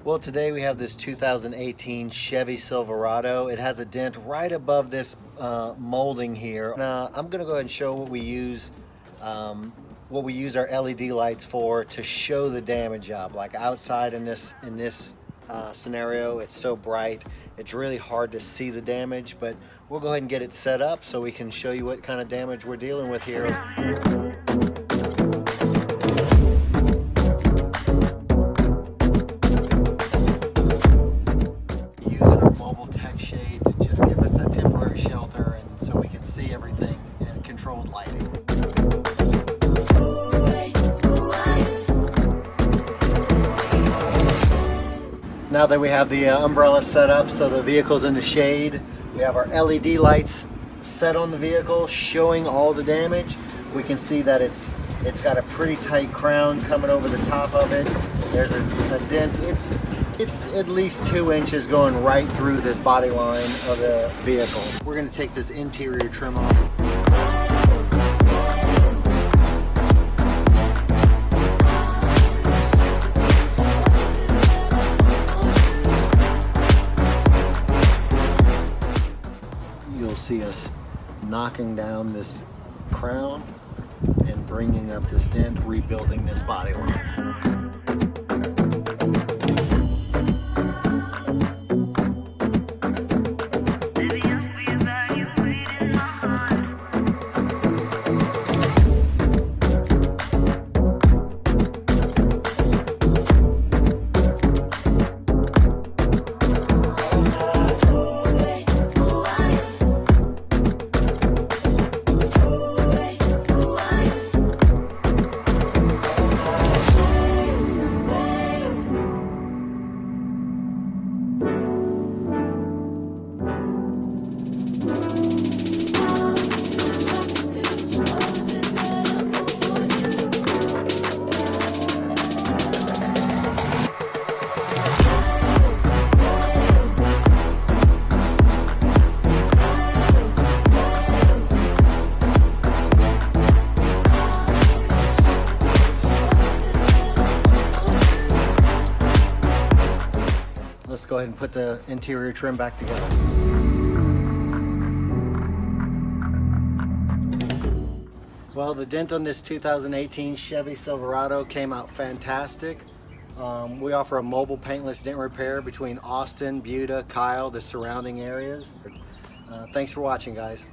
Well, today we have this 2018 Chevy Silverado. It has a dent right above this molding here. I'm going to go ahead and show what we use our LED lights for to show the damage up. Like outside in this scenario, it's so bright, it's really hard to see the damage. But we'll go ahead and get it set up so we can show you what kind of damage we're dealing with here. Shade to just give us a temporary shelter and so we can see everything in controlled lighting. Now that we have the umbrella set up so the vehicle's in the shade, we have our LED lights set on the vehicle showing all the damage. We can see that it's got a pretty tight crown coming over the top of it. There's a dent. It's at least 2 inches going right through this body line of the vehicle. We're going to take this interior trim off. You'll see us knocking down this crown and bringing up this dent, rebuilding this body line. Let's go ahead and put the interior trim back together. Well, the dent on this 2018 Chevy Silverado came out fantastic. We offer a mobile paintless dent repair between Austin, Buda, Kyle, the surrounding areas. Thanks for watching, guys.